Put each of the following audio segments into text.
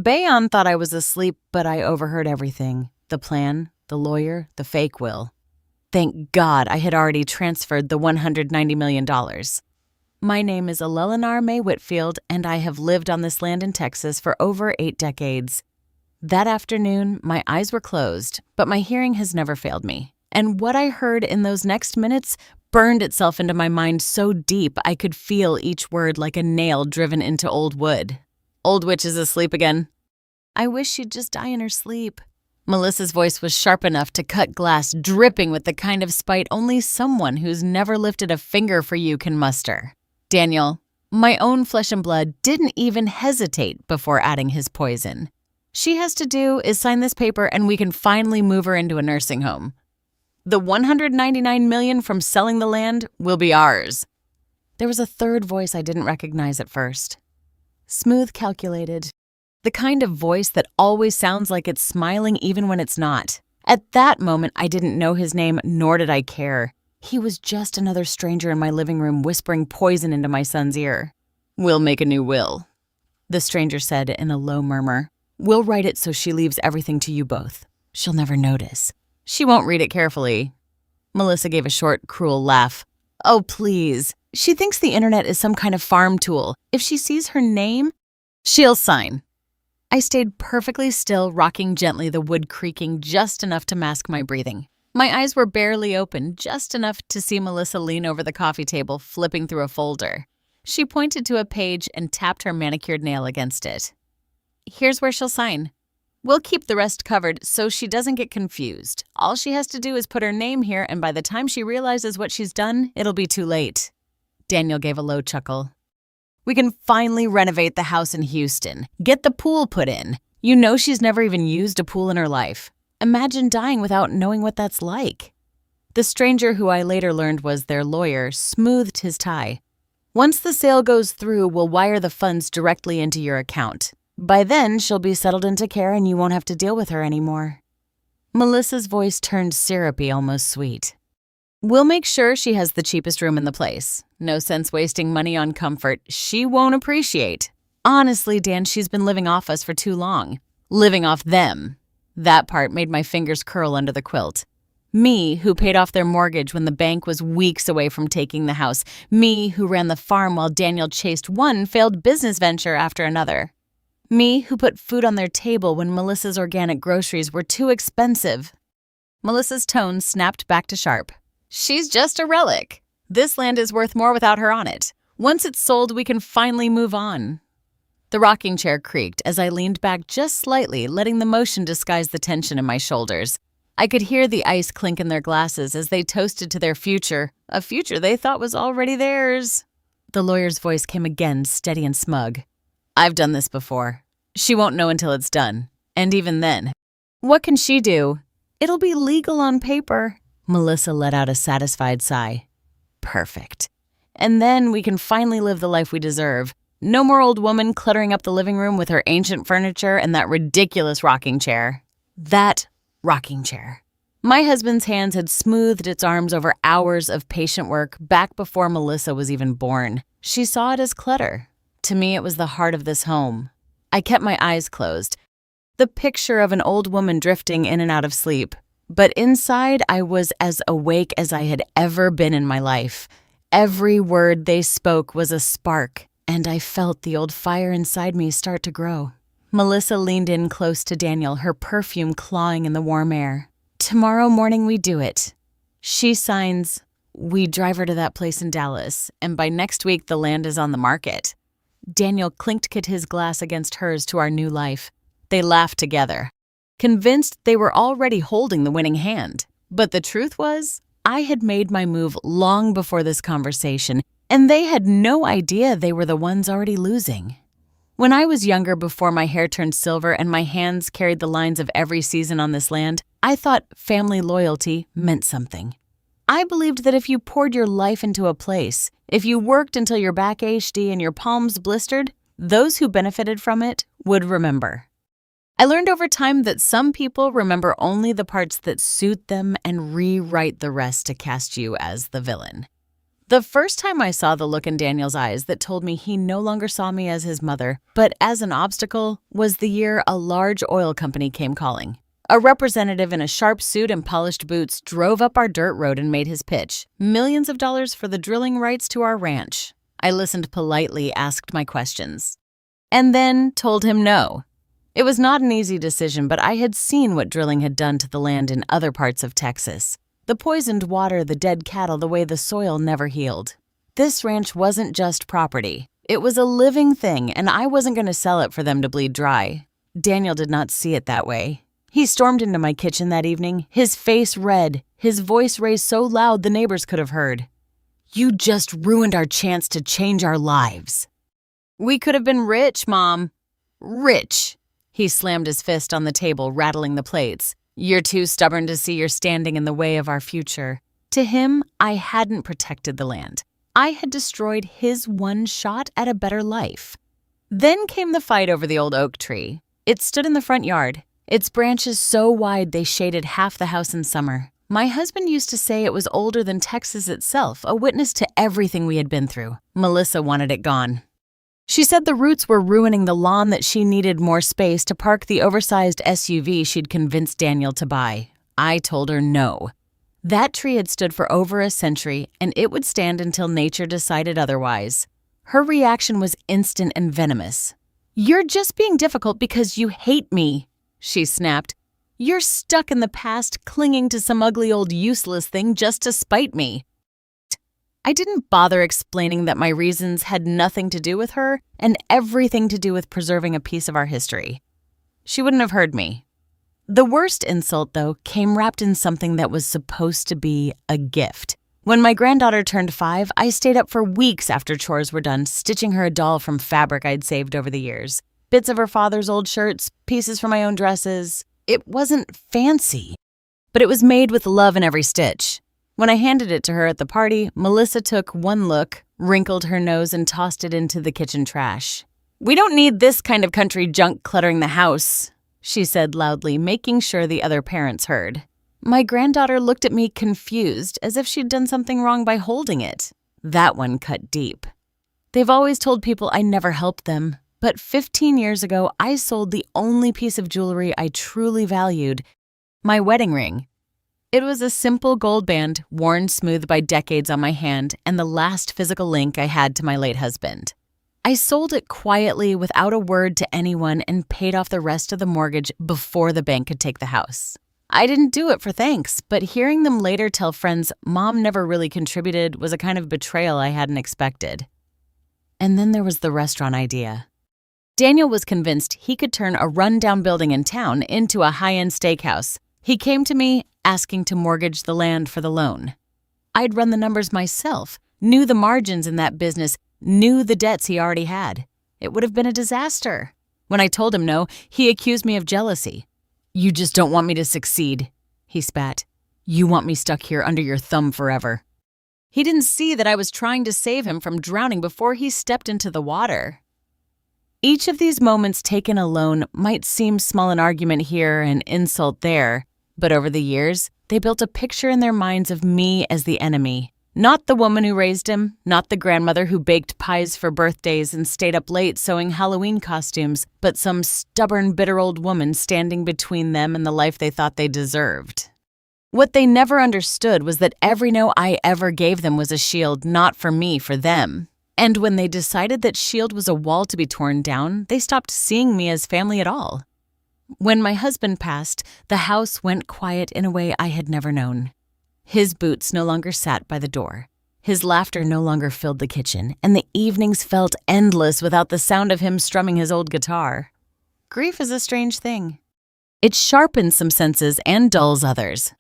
Bayon thought I was asleep, but I overheard everything. The plan, the lawyer, the fake will. Thank God I had already transferred the $190 million. My name is Eleanor May Whitfield, and I have lived on this land in Texas for over 8 decades. That afternoon, my eyes were closed, but my hearing has never failed me. And what I heard in those next minutes burned itself into my mind so deep I could feel each word like a nail driven into old wood. Old witch is asleep again. I wish she'd just die in her sleep. Melissa's voice was sharp enough to cut glass, dripping with the kind of spite only someone who's never lifted a finger for you can muster. Daniel, my own flesh and blood, didn't even hesitate before adding his poison. She has to do is sign this paper and we can finally move her into a nursing home. The $199 million from selling the land will be ours. There was a third voice I didn't recognize at first. Smooth, calculated. The kind of voice that always sounds like it's smiling even when it's not. At that moment, I didn't know his name, nor did I care. He was just another stranger in my living room whispering poison into my son's ear. We'll make a new will, the stranger said in a low murmur. We'll write it so she leaves everything to you both. She'll never notice. She won't read it carefully. Melissa gave a short, cruel laugh. Oh, please. She thinks the internet is some kind of farm tool. If she sees her name, she'll sign. I stayed perfectly still, rocking gently, the wood creaking just enough to mask my breathing. My eyes were barely open, just enough to see Melissa lean over the coffee table, flipping through a folder. She pointed to a page and tapped her manicured nail against it. Here's where she'll sign. We'll keep the rest covered so she doesn't get confused. All she has to do is put her name here, and by the time she realizes what she's done, it'll be too late. Daniel gave a low chuckle. We can finally renovate the house in Houston. Get the pool put in. You know she's never even used a pool in her life. Imagine dying without knowing what that's like. The stranger, who I later learned was their lawyer, smoothed his tie. Once the sale goes through, we'll wire the funds directly into your account. By then, she'll be settled into care and you won't have to deal with her anymore. Melissa's voice turned syrupy, almost sweet. We'll make sure she has the cheapest room in the place. No sense wasting money on comfort she won't appreciate. Honestly, Dan, she's been living off us for too long. Living off them. That part made my fingers curl under the quilt. Me, who paid off their mortgage when the bank was weeks away from taking the house. Me, who ran the farm while Daniel chased one failed business venture after another. Me, who put food on their table when Melissa's organic groceries were too expensive. Melissa's tone snapped back to sharp. She's just a relic. This land is worth more without her on it. Once it's sold, we can finally move on. The rocking chair creaked as I leaned back just slightly, letting the motion disguise the tension in my shoulders. I could hear the ice clink in their glasses as they toasted to their future, a future they thought was already theirs. The lawyer's voice came again, steady and smug. I've done this before. She won't know until it's done. And even then, what can she do? It'll be legal on paper. Melissa let out a satisfied sigh. Perfect. And then we can finally live the life we deserve. No more old woman cluttering up the living room with her ancient furniture and that ridiculous rocking chair. That rocking chair. My husband's hands had smoothed its arms over hours of patient work back before Melissa was even born. She saw it as clutter. To me, it was the heart of this home. I kept my eyes closed. The picture of an old woman drifting in and out of sleep. But inside, I was as awake as I had ever been in my life. Every word they spoke was a spark, and I felt the old fire inside me start to grow. Melissa leaned in close to Daniel, her perfume clawing in the warm air. Tomorrow morning we do it. She signs, we drive her to that place in Dallas, and by next week the land is on the market. Daniel clinked his glass against hers to our new life. They laughed together, convinced they were already holding the winning hand. But the truth was, I had made my move long before this conversation, and they had no idea they were the ones already losing. When I was younger, before my hair turned silver and my hands carried the lines of every season on this land, I thought family loyalty meant something. I believed that if you poured your life into a place, if you worked until your back ached and your palms blistered, those who benefited from it would remember. I learned over time that some people remember only the parts that suit them and rewrite the rest to cast you as the villain. The first time I saw the look in Daniel's eyes that told me he no longer saw me as his mother, but as an obstacle, was the year a large oil company came calling. A representative in a sharp suit and polished boots drove up our dirt road and made his pitch. Millions of dollars for the drilling rights to our ranch. I listened politely, asked my questions, and then told him no. It was not an easy decision, but I had seen what drilling had done to the land in other parts of Texas. The poisoned water, the dead cattle, the way the soil never healed. This ranch wasn't just property. It was a living thing, and I wasn't going to sell it for them to bleed dry. Daniel did not see it that way. He stormed into my kitchen that evening, his face red, his voice raised so loud the neighbors could have heard. "You just ruined our chance to change our lives." "We could have been rich, Mom." "Rich." He slammed his fist on the table, rattling the plates. "You're too stubborn to see you're standing in the way of our future." To him, I hadn't protected the land. I had destroyed his one shot at a better life. Then came the fight over the old oak tree. It stood in the front yard, its branches so wide they shaded half the house in summer. My husband used to say it was older than Texas itself, a witness to everything we had been through. Melissa wanted it gone. She said the roots were ruining the lawn, that she needed more space to park the oversized SUV she'd convinced Daniel to buy. I told her no. That tree had stood for over a century, and it would stand until nature decided otherwise. Her reaction was instant and venomous. "You're just being difficult because you hate me," she snapped. "You're stuck in the past, clinging to some ugly old useless thing just to spite me." I didn't bother explaining that my reasons had nothing to do with her and everything to do with preserving a piece of our history. She wouldn't have heard me. The worst insult, though, came wrapped in something that was supposed to be a gift. When my granddaughter turned 5, I stayed up for weeks after chores were done, stitching her a doll from fabric I'd saved over the years. Bits of her father's old shirts, pieces from my own dresses. It wasn't fancy, but it was made with love in every stitch. When I handed it to her at the party, Melissa took one look, wrinkled her nose, and tossed it into the kitchen trash. "We don't need this kind of country junk cluttering the house," she said loudly, making sure the other parents heard. My granddaughter looked at me confused, as if she'd done something wrong by holding it. That one cut deep. They've always told people I never helped them, but 15 years ago, I sold the only piece of jewelry I truly valued, my wedding ring. It was a simple gold band, worn smooth by decades on my hand, and the last physical link I had to my late husband. I sold it quietly without a word to anyone and paid off the rest of the mortgage before the bank could take the house. I didn't do it for thanks, but hearing them later tell friends Mom never really contributed was a kind of betrayal I hadn't expected. And then there was the restaurant idea. Daniel was convinced he could turn a run-down building in town into a high-end steakhouse. He came to me asking to mortgage the land for the loan. I'd run the numbers myself, knew the margins in that business, knew the debts he already had. It would have been a disaster. When I told him no, he accused me of jealousy. "You just don't want me to succeed," he spat. "You want me stuck here under your thumb forever." He didn't see that I was trying to save him from drowning before he stepped into the water. Each of these moments taken alone might seem small, an argument here, an insult there, but over the years, they built a picture in their minds of me as the enemy. Not the woman who raised him, not the grandmother who baked pies for birthdays and stayed up late sewing Halloween costumes, but some stubborn, bitter old woman standing between them and the life they thought they deserved. What they never understood was that every no I ever gave them was a shield, not for me, for them. And when they decided that shield was a wall to be torn down, they stopped seeing me as family at all. When my husband passed, the house went quiet in a way I had never known. His boots no longer sat by the door. His laughter no longer filled the kitchen, and the evenings felt endless without the sound of him strumming his old guitar. Grief is a strange thing. It sharpens some senses and dulls others.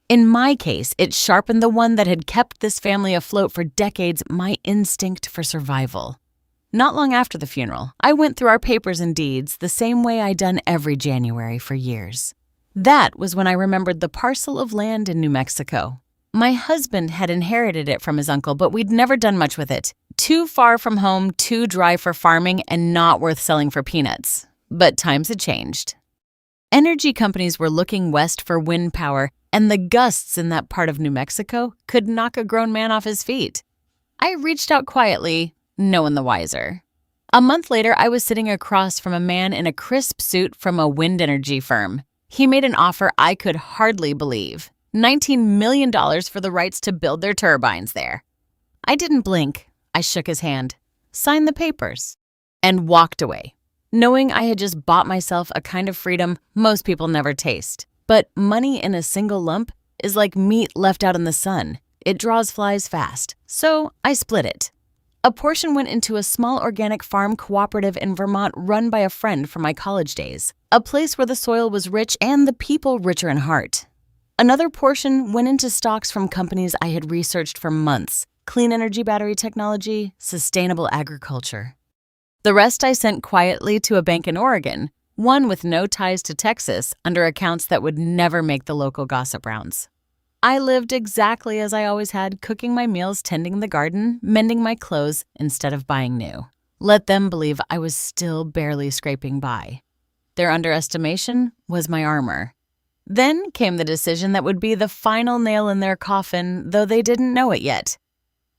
In my case, it sharpened the one that had kept this family afloat for decades, my instinct for survival. Not long after the funeral, I went through our papers and deeds the same way I'd done every January for years. That was when I remembered the parcel of land in New Mexico. My husband had inherited it from his uncle, but we'd never done much with it. Too far from home, too dry for farming, and not worth selling for peanuts. But times had changed. Energy companies were looking west for wind power, and the gusts in that part of New Mexico could knock a grown man off his feet. I reached out quietly, no one the wiser. A month later, I was sitting across from a man in a crisp suit from a wind energy firm. He made an offer I could hardly believe. $19 million for the rights to build their turbines there. I didn't blink. I shook his hand, signed the papers, and walked away, knowing I had just bought myself a kind of freedom most people never taste. But money in a single lump is like meat left out in the sun. It draws flies fast, so I split it. A portion went into a small organic farm cooperative in Vermont run by a friend from my college days, a place where the soil was rich and the people richer in heart. Another portion went into stocks from companies I had researched for months: clean energy battery technology, sustainable agriculture. The rest I sent quietly to a bank in Oregon, one with no ties to Texas, under accounts that would never make the local gossip rounds. I lived exactly as I always had, cooking my meals, tending the garden, mending my clothes instead of buying new. Let them believe I was still barely scraping by. Their underestimation was my armor. Then came the decision that would be the final nail in their coffin, though they didn't know it yet.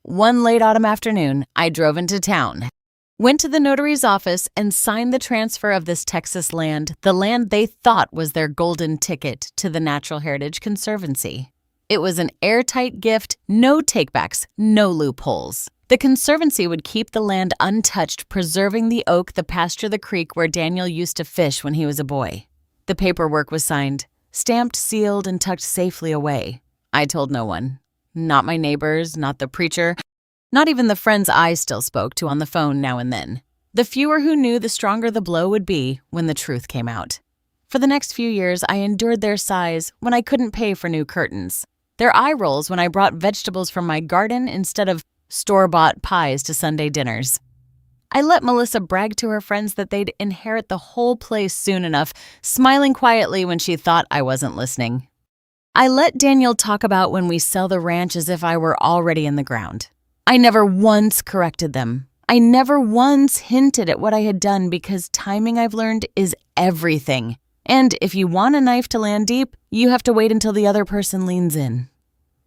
One late autumn afternoon, I drove into town, went to the notary's office, and signed the transfer of this Texas land, the land they thought was their golden ticket to the Natural Heritage Conservancy. It was an airtight gift, no takebacks, no loopholes. The Conservancy would keep the land untouched, preserving the oak that pasture the creek where Daniel used to fish when he was a boy. The paperwork was signed, stamped, sealed, and tucked safely away. I told no one. Not my neighbors, not the preacher, not even the friends I still spoke to on the phone now and then. The fewer who knew, the stronger the blow would be when the truth came out. For the next few years, I endured their sighs when I couldn't pay for new curtains, their eye rolls when I brought vegetables from my garden instead of store-bought pies to Sunday dinners. I let Melissa brag to her friends that they'd inherit the whole place soon enough, smiling quietly when she thought I wasn't listening. I let Daniel talk about when we sell the ranch as if I were already in the ground. I never once corrected them. I never once hinted at what I had done, because timing, I've learned, is everything. And if you want a knife to land deep, you have to wait until the other person leans in.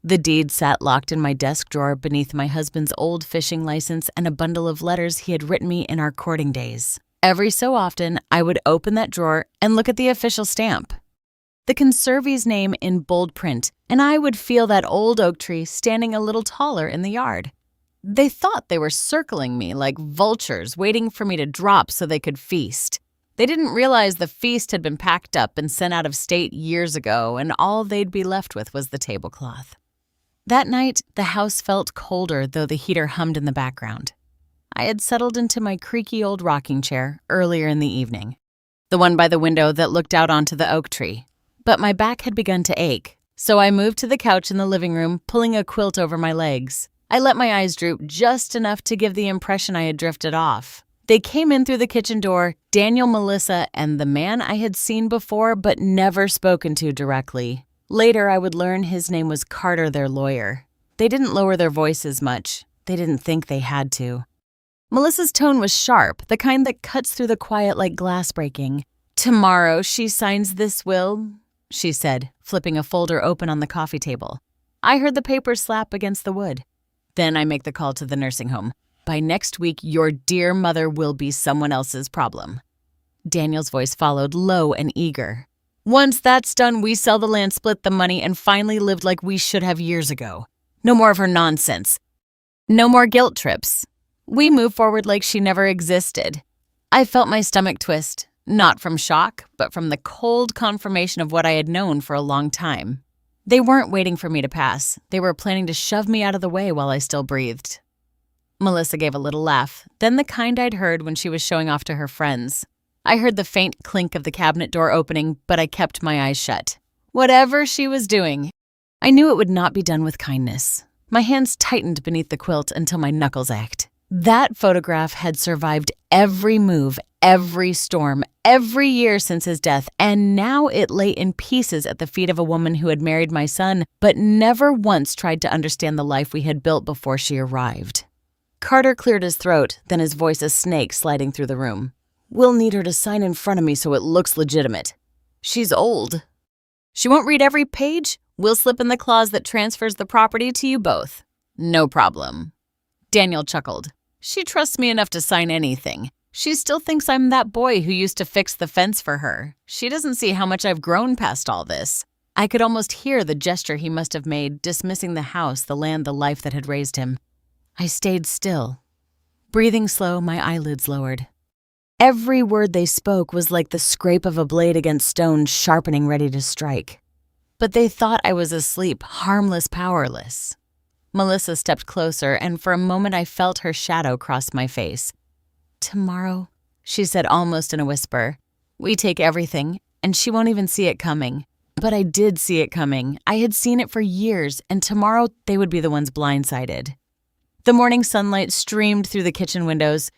The deed sat locked in my desk drawer beneath my husband's old fishing license and a bundle of letters he had written me in our courting days. Every so often, I would open that drawer and look at the official stamp, the conservee's name in bold print, and I would feel that old oak tree standing a little taller in the yard. They thought they were circling me like vultures, waiting for me to drop so they could feast. They didn't realize the feast had been packed up and sent out of state years ago, and all they'd be left with was the tablecloth. That night, the house felt colder, though the heater hummed in the background. I had settled into my creaky old rocking chair earlier in the evening, the one by the window that looked out onto the oak tree. But my back had begun to ache, so I moved to the couch in the living room, pulling a quilt over my legs. I let my eyes droop just enough to give the impression I had drifted off. They came in through the kitchen door, Daniel, Melissa, and the man I had seen before but never spoken to directly. Later, I would learn his name was Carter, their lawyer. They didn't lower their voices much. They didn't think they had to. Melissa's tone was sharp, the kind that cuts through the quiet like glass breaking. "Tomorrow she signs this will," she said, flipping a folder open on the coffee table. I heard the paper slap against the wood. "Then I make the call to the nursing home. By next week, your dear mother will be someone else's problem." Daniel's voice followed, low and eager. "Once that's done, we sell the land, split the money, and finally lived like we should have years ago. No more of her nonsense. No more guilt trips. We move forward like she never existed." I felt my stomach twist, not from shock, but from the cold confirmation of what I had known for a long time. They weren't waiting for me to pass. They were planning to shove me out of the way while I still breathed. Melissa gave a little laugh, then the kind I'd heard when she was showing off to her friends. I heard the faint clink of the cabinet door opening, but I kept my eyes shut. Whatever she was doing, I knew it would not be done with kindness. My hands tightened beneath the quilt until my knuckles ached. That photograph had survived every move, every storm, every year since his death, and now it lay in pieces at the feet of a woman who had married my son, but never once tried to understand the life we had built before she arrived. Carter cleared his throat, then his voice a snake sliding through the room. "We'll need her to sign in front of me so it looks legitimate. She's old. She won't read every page. We'll slip in the clause that transfers the property to you both. No problem." Daniel chuckled. She trusts me enough to sign anything. She still thinks I'm that boy who used to fix the fence for her. She doesn't see how much I've grown past all this. I could almost hear the gesture he must have made, dismissing the house, the land, the life that had raised him. I stayed still. Breathing slow, my eyelids lowered. Every word they spoke was like the scrape of a blade against stone, sharpening, ready to strike. But they thought I was asleep, harmless, powerless. Melissa stepped closer, and for a moment I felt her shadow cross my face. "Tomorrow," she said almost in a whisper, "we take everything, and she won't even see it coming." But I did see it coming. I had seen it for years, and tomorrow they would be the ones blindsided. The morning sunlight streamed through the kitchen windows,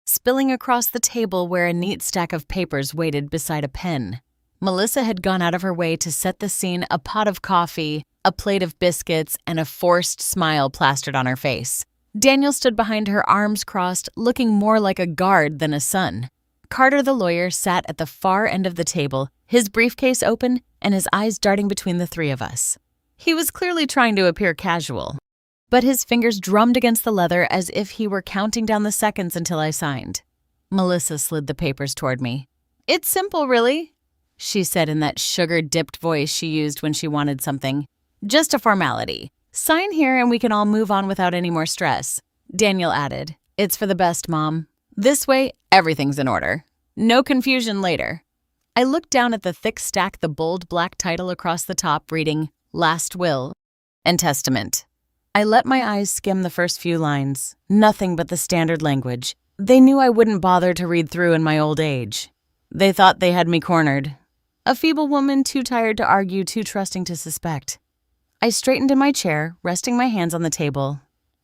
spilling across the table where a neat stack of papers waited beside a pen. Melissa had gone out of her way to set the scene, a pot of coffee, a plate of biscuits, and a forced smile plastered on her face. Daniel stood behind her, arms crossed, looking more like a guard than a son. Carter, the lawyer, sat at the far end of the table, his briefcase open and his eyes darting between the three of us. He was clearly trying to appear casual, but his fingers drummed against the leather as if he were counting down the seconds until I signed. Melissa slid the papers toward me. "It's simple, really," she said in that sugar-dipped voice she used when she wanted something. "Just a formality. Sign here and we can all move on without any more stress." Daniel added, "It's for the best, Mom. This way, everything's in order. No confusion later." I looked down at the thick stack, the bold black title across the top reading, "Last Will and Testament." I let my eyes skim the first few lines. Nothing but the standard language. They knew I wouldn't bother to read through in my old age. They thought they had me cornered. A feeble woman, too tired to argue, too trusting to suspect. I straightened in my chair, resting my hands on the table.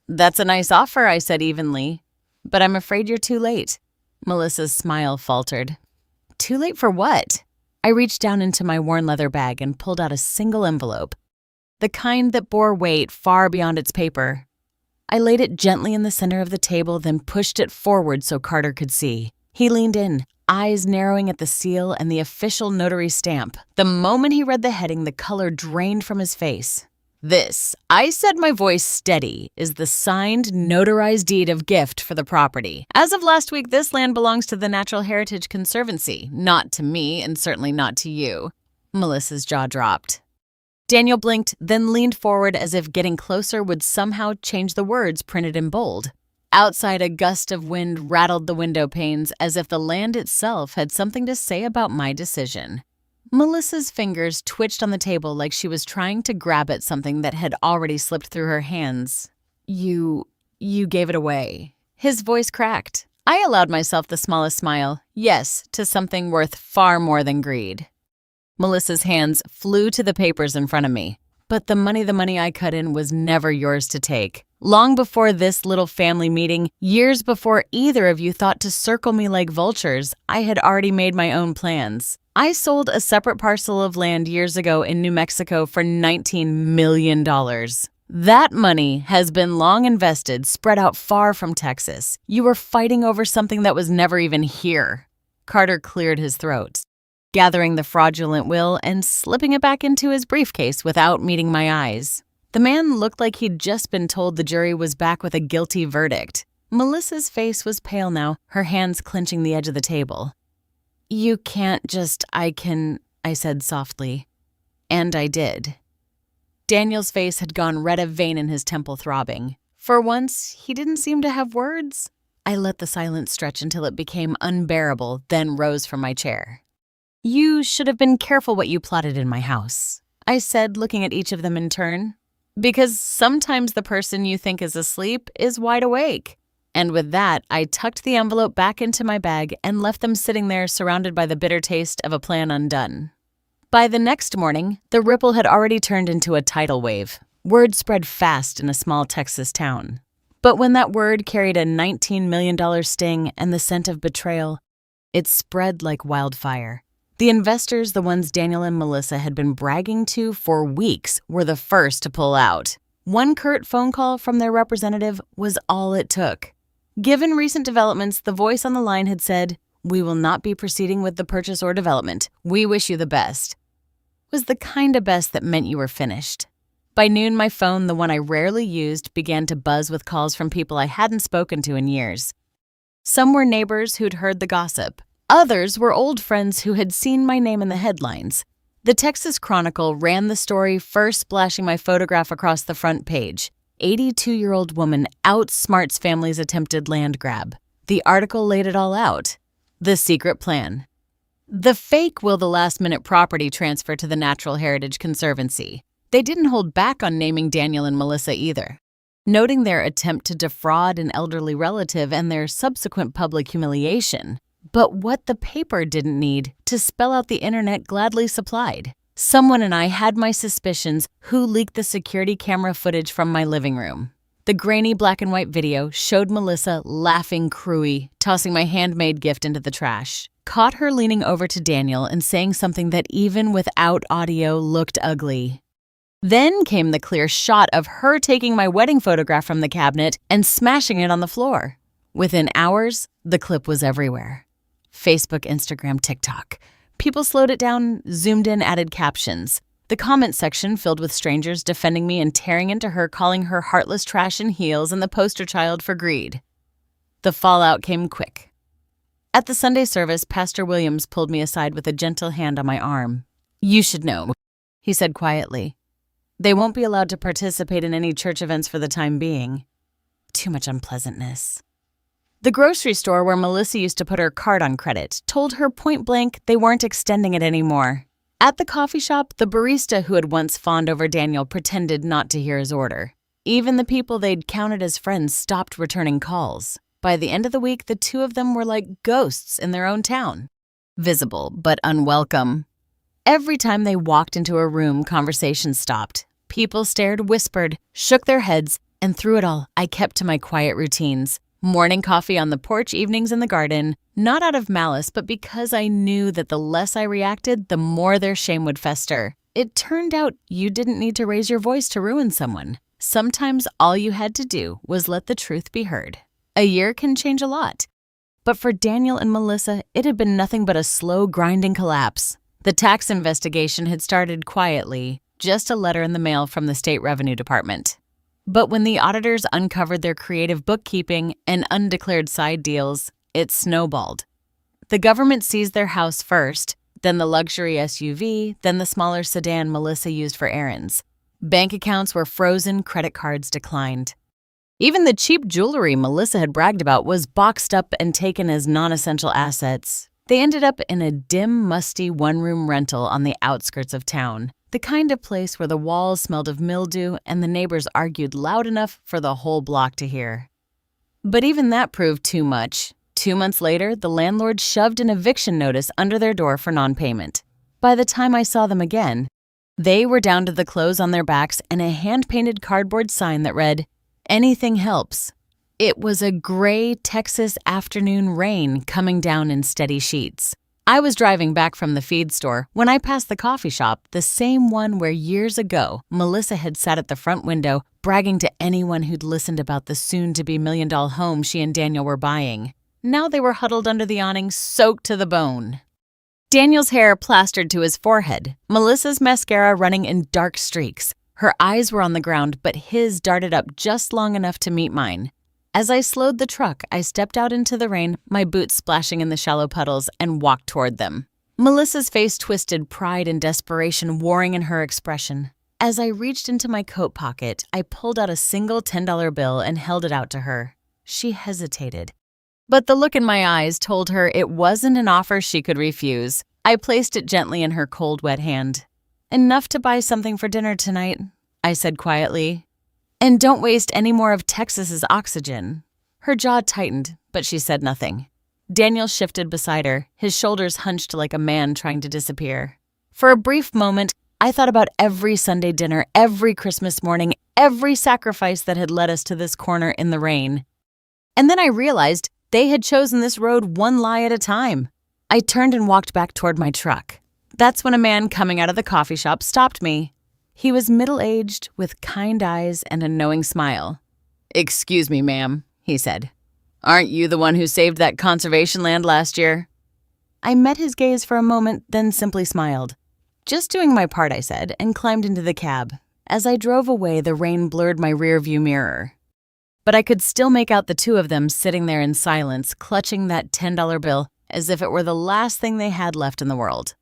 "That's a nice offer," I said evenly. "But I'm afraid you're too late." Melissa's smile faltered. "Too late for what?" I reached down into my worn leather bag and pulled out a single envelope, the kind that bore weight far beyond its paper. I laid it gently in the center of the table, then pushed it forward so Carter could see. He leaned in, eyes narrowing at the seal and the official notary stamp. The moment he read the heading, the color drained from his face. "This," I said, my voice steady, "is the signed, notarized deed of gift for the property. As of last week, this land belongs to the Natural Heritage Conservancy, not to me, and certainly not to you." Melissa's jaw dropped. Daniel blinked, then leaned forward as if getting closer would somehow change the words printed in bold. Outside, a gust of wind rattled the window panes as if the land itself had something to say about my decision. Melissa's fingers twitched on the table like she was trying to grab at something that had already slipped through her hands. You gave it away." His voice cracked. I allowed myself the smallest smile. Yes, to something worth far more than greed. Melissa's hands flew to the papers in front of me. "But the money I cut in was never yours to take. Long before this little family meeting, years before either of you thought to circle me like vultures, I had already made my own plans. I sold a separate parcel of land years ago in New Mexico for $19 million. That money has been long invested, spread out far from Texas. You were fighting over something that was never even here." Carter cleared his throat, gathering the fraudulent will and slipping it back into his briefcase without meeting my eyes. The man looked like he'd just been told the jury was back with a guilty verdict. Melissa's face was pale now, her hands clenching the edge of the table. "You can't just, I said softly. And I did. Daniel's face had gone red, a vein in his temple throbbing. For once, he didn't seem to have words. I let the silence stretch until it became unbearable, then rose from my chair. "You should have been careful what you plotted in my house," I said, looking at each of them in turn. "Because sometimes the person you think is asleep is wide awake." And with that, I tucked the envelope back into my bag and left them sitting there surrounded by the bitter taste of a plan undone. By the next morning, the ripple had already turned into a tidal wave. Word spread fast in a small Texas town. But when that word carried a $19 million sting and the scent of betrayal, it spread like wildfire. The investors, the ones Daniel and Melissa had been bragging to for weeks, were the first to pull out. One curt phone call from their representative was all it took. Given recent developments, the voice on the line had said, "We will not be proceeding with the purchase or development. We wish you the best." Was the kind of best that meant you were finished. By noon, my phone, the one I rarely used, began to buzz with calls from people I hadn't spoken to in years. Some were neighbors who'd heard the gossip. Others were old friends who had seen my name in the headlines. The Texas Chronicle ran the story, first splashing my photograph across the front page. 82-year-old woman outsmarts family's attempted land grab. The article laid it all out. The secret plan. The fake will the last-minute property transfer to the Natural Heritage Conservancy. They didn't hold back on naming Daniel and Melissa either, noting their attempt to defraud an elderly relative and their subsequent public humiliation. But what the paper didn't need to spell out the internet gladly supplied. Someone and I had my suspicions who leaked the security camera footage from my living room. The grainy black and white video showed Melissa laughing cruelly, tossing my handmade gift into the trash. Caught her leaning over to Daniel and saying something that even without audio looked ugly. Then came the clear shot of her taking my wedding photograph from the cabinet and smashing it on the floor. Within hours, the clip was everywhere. Facebook, Instagram, TikTok. People slowed it down, zoomed in, added captions. The comment section filled with strangers defending me and tearing into her, calling her heartless trash and heels and the poster child for greed. The fallout came quick. At the Sunday service, Pastor Williams pulled me aside with a gentle hand on my arm. "You should know," he said quietly. "They won't be allowed to participate in any church events for the time being. Too much unpleasantness." The grocery store where Melissa used to put her card on credit told her point blank they weren't extending it anymore. At the coffee shop, the barista who had once fawned over Daniel pretended not to hear his order. Even the people they'd counted as friends stopped returning calls. By the end of the week, the two of them were like ghosts in their own town. Visible, but unwelcome. Every time they walked into a room, conversation stopped. People stared, whispered, shook their heads, and through it all, I kept to my quiet routines. Morning coffee on the porch, evenings in the garden, not out of malice, but because I knew that the less I reacted, the more their shame would fester. It turned out you didn't need to raise your voice to ruin someone. Sometimes all you had to do was let the truth be heard. A year can change a lot. But for Daniel and Melissa, it had been nothing but a slow, grinding collapse. The tax investigation had started quietly, just a letter in the mail from the State Revenue Department. But when the auditors uncovered their creative bookkeeping and undeclared side deals, it snowballed. The government seized their house first, then the luxury SUV, then the smaller sedan Melissa used for errands. Bank accounts were frozen, credit cards declined. Even the cheap jewelry Melissa had bragged about was boxed up and taken as non-essential assets. They ended up in a dim, musty one-room rental on the outskirts of town, the kind of place where the walls smelled of mildew and the neighbors argued loud enough for the whole block to hear. But even that proved too much. 2 months later, the landlord shoved an eviction notice under their door for non-payment. By the time I saw them again, they were down to the clothes on their backs and a hand-painted cardboard sign that read, "Anything helps." It was a gray Texas afternoon rain coming down in steady sheets. I was driving back from the feed store when I passed the coffee shop, the same one where years ago Melissa had sat at the front window bragging to anyone who'd listened about the soon-to-be million-dollar home she and Daniel were buying. Now they were huddled under the awning, soaked to the bone. Daniel's hair plastered to his forehead, Melissa's mascara running in dark streaks. Her eyes were on the ground, but his darted up just long enough to meet mine. As I slowed the truck, I stepped out into the rain, my boots splashing in the shallow puddles, and walked toward them. Melissa's face twisted, pride and desperation warring in her expression. As I reached into my coat pocket, I pulled out a single $10 bill and held it out to her. She hesitated. But the look in my eyes told her it wasn't an offer she could refuse. I placed it gently in her cold, wet hand. "Enough to buy something for dinner tonight," I said quietly. "And don't waste any more of Texas's oxygen." Her jaw tightened, but she said nothing. Daniel shifted beside her, his shoulders hunched like a man trying to disappear. For a brief moment, I thought about every Sunday dinner, every Christmas morning, every sacrifice that had led us to this corner in the rain. And then I realized they had chosen this road one lie at a time. I turned and walked back toward my truck. That's when a man coming out of the coffee shop stopped me. He was middle-aged, with kind eyes and a knowing smile. "Excuse me, ma'am," he said. "Aren't you the one who saved that conservation land last year?" I met his gaze for a moment, then simply smiled. "Just doing my part," I said, and climbed into the cab. As I drove away, the rain blurred my rearview mirror. But I could still make out the two of them sitting there in silence, clutching that $10 bill as if it were the last thing they had left in the world.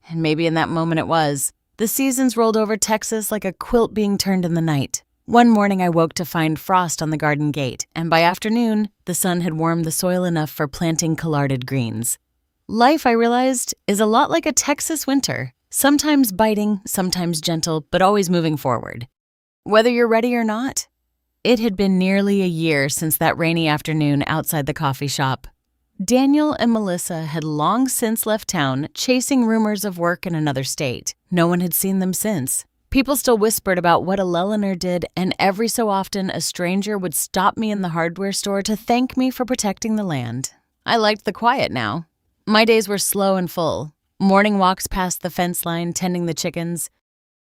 And maybe in that moment it was. The seasons rolled over Texas like a quilt being turned in the night. One morning I woke to find frost on the garden gate, and by afternoon, the sun had warmed the soil enough for planting collarded greens. Life, I realized, is a lot like a Texas winter, sometimes biting, sometimes gentle, but always moving forward. Whether you're ready or not. It had been nearly a year since that rainy afternoon outside the coffee shop. Daniel and Melissa had long since left town, chasing rumors of work in another state. No one had seen them since. People still whispered about what Eleanor did, and every so often a stranger would stop me in the hardware store to thank me for protecting the land. I liked the quiet now. My days were slow and full. Morning walks past the fence line, tending the chickens.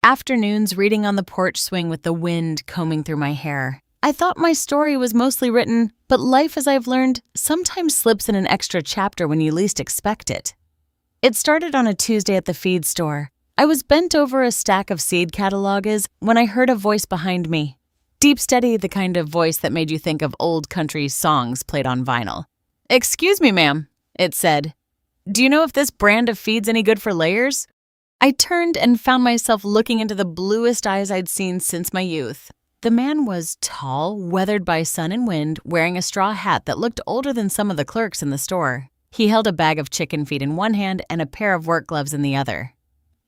Afternoons reading on the porch swing with the wind combing through my hair. I thought my story was mostly written, but life, as I've learned, sometimes slips in an extra chapter when you least expect it. It started on a Tuesday at the feed store. I was bent over a stack of seed catalogs when I heard a voice behind me. Deep, steady, the kind of voice that made you think of old country songs played on vinyl. "Excuse me, ma'am," it said. "Do you know if this brand of feed's any good for layers?" I turned and found myself looking into the bluest eyes I'd seen since my youth. The man was tall, weathered by sun and wind, wearing a straw hat that looked older than some of the clerks in the store. He held a bag of chicken feed in one hand and a pair of work gloves in the other.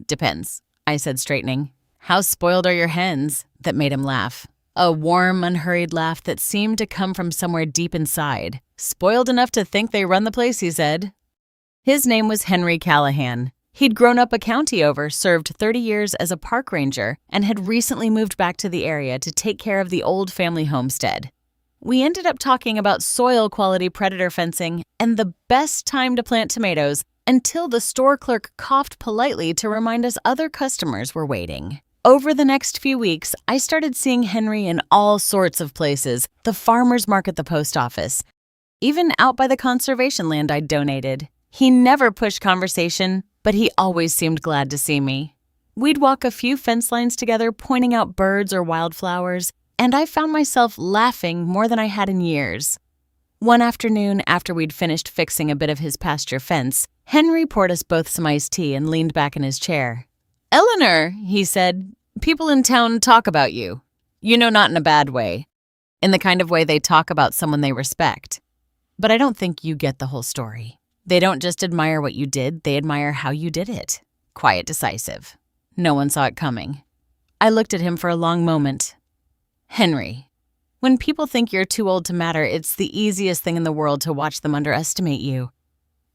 "Depends," I said, straightening. "How spoiled are your hens?" That made him laugh. A warm, unhurried laugh that seemed to come from somewhere deep inside. "Spoiled enough to think they run the place," he said. His name was Henry Callahan. He'd grown up a county over, served 30 years as a park ranger, and had recently moved back to the area to take care of the old family homestead. We ended up talking about soil quality predator fencing and the best time to plant tomatoes until the store clerk coughed politely to remind us other customers were waiting. Over the next few weeks, I started seeing Henry in all sorts of places, the farmer's market, the post office, even out by the conservation land I'd donated. He never pushed conversation, but he always seemed glad to see me. We'd walk a few fence lines together, pointing out birds or wildflowers, and I found myself laughing more than I had in years. One afternoon, after we'd finished fixing a bit of his pasture fence, Henry poured us both some iced tea and leaned back in his chair. "Eleanor," he said, "people in town talk about you. You know, not in a bad way. In the kind of way they talk about someone they respect. But I don't think you get the whole story. They don't just admire what you did, they admire how you did it. Quiet, decisive. No one saw it coming." I looked at him for a long moment. "Henry, when people think you're too old to matter, it's the easiest thing in the world to watch them underestimate you.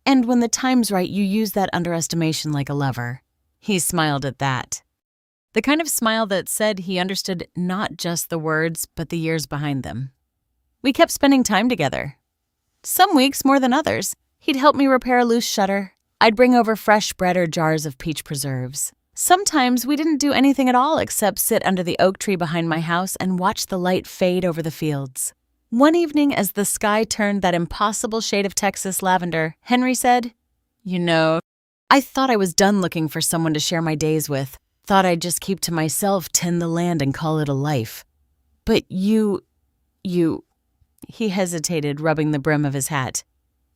And when the time's right, you use that underestimation like a lever." He smiled at that. The kind of smile that said he understood not just the words, but the years behind them. We kept spending time together. Some weeks more than others. He'd help me repair a loose shutter. I'd bring over fresh bread or jars of peach preserves. Sometimes we didn't do anything at all except sit under the oak tree behind my house and watch the light fade over the fields. One evening, as the sky turned that impossible shade of Texas lavender, Henry said, "You know, I thought I was done looking for someone to share my days with. Thought I'd just keep to myself, tend the land, and call it a life. But you, he hesitated, rubbing the brim of his hat.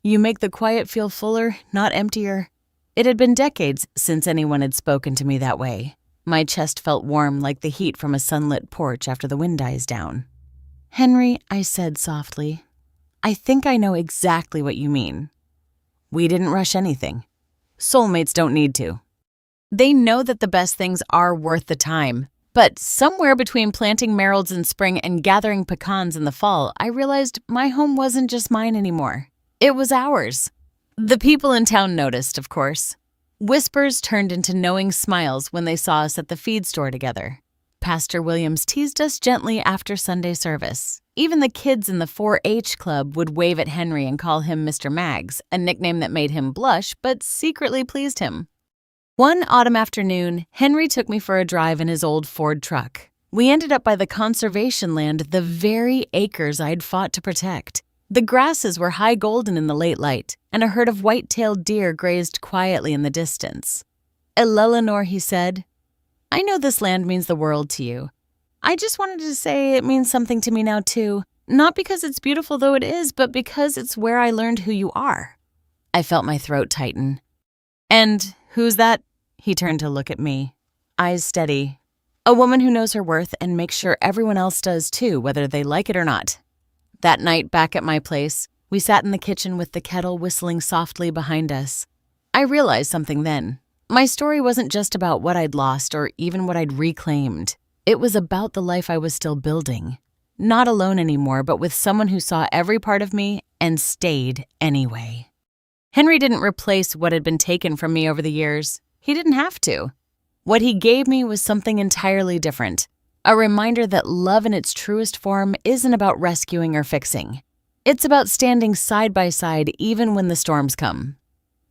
"You make the quiet feel fuller, not emptier." It had been decades since anyone had spoken to me that way. My chest felt warm like the heat from a sunlit porch after the wind dies down. "Henry," I said softly, "I think I know exactly what you mean. We didn't rush anything. Soulmates don't need to. They know that the best things are worth the time. But somewhere between planting marigolds in spring and gathering pecans in the fall, I realized my home wasn't just mine anymore. It was ours." The people in town noticed, of course. Whispers turned into knowing smiles when they saw us at the feed store together. Pastor Williams teased us gently after Sunday service. Even the kids in the 4-H club would wave at Henry and call him Mr. Maggs, a nickname that made him blush but secretly pleased him. One autumn afternoon, Henry took me for a drive in his old Ford truck. We ended up by the conservation land, the very acres I'd fought to protect. The grasses were high golden in the late light, and a herd of white-tailed deer grazed quietly in the distance. "Eleanor," he said, I know this land means the world to you. I just wanted to say it means something to me now, too. Not because it's beautiful, though it is, but because it's where I learned who you are. I felt my throat tighten. And who's that? He turned to look at me, eyes steady. A woman who knows her worth and makes sure everyone else does too, whether they like it or not. That night back at my place, we sat in the kitchen with the kettle whistling softly behind us. I realized something then. My story wasn't just about what I'd lost or even what I'd reclaimed. It was about the life I was still building. Not alone anymore, but with someone who saw every part of me and stayed anyway. Henry didn't replace what had been taken from me over the years. He didn't have to. What he gave me was something entirely different. A reminder that love in its truest form isn't about rescuing or fixing. It's about standing side by side even when the storms come.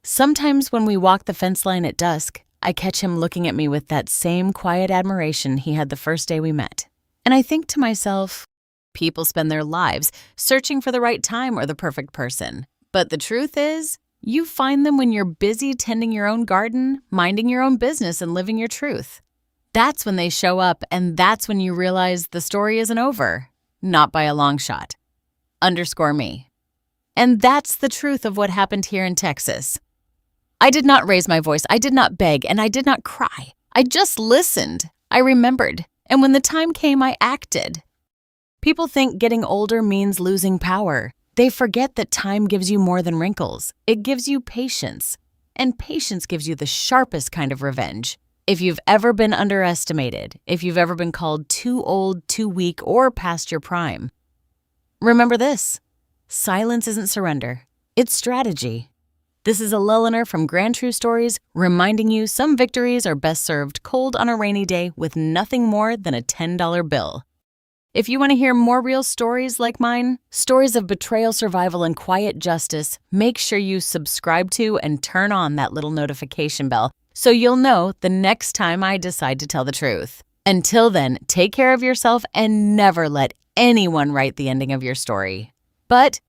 Sometimes when we walk the fence line at dusk, I catch him looking at me with that same quiet admiration he had the first day we met. And I think to myself, people spend their lives searching for the right time or the perfect person. But the truth is, you find them when you're busy tending your own garden, minding your own business, and living your truth. That's when they show up, and that's when you realize the story isn't over. Not by a long shot. _me. And that's the truth of what happened here in Texas. I did not raise my voice, I did not beg, and I did not cry. I just listened. I remembered. And when the time came, I acted. People think getting older means losing power. They forget that time gives you more than wrinkles. It gives you patience. And patience gives you the sharpest kind of revenge. If you've ever been underestimated, if you've ever been called too old, too weak, or past your prime, remember this. Silence isn't surrender. It's strategy. This is a Lulliner from Grand True Stories, reminding you some victories are best served cold on a rainy day with nothing more than a $10 bill. If you want to hear more real stories like mine, stories of betrayal, survival, and quiet justice, make sure you subscribe to and turn on that little notification bell so you'll know the next time I decide to tell the truth. Until then, take care of yourself and never let anyone write the ending of your story. But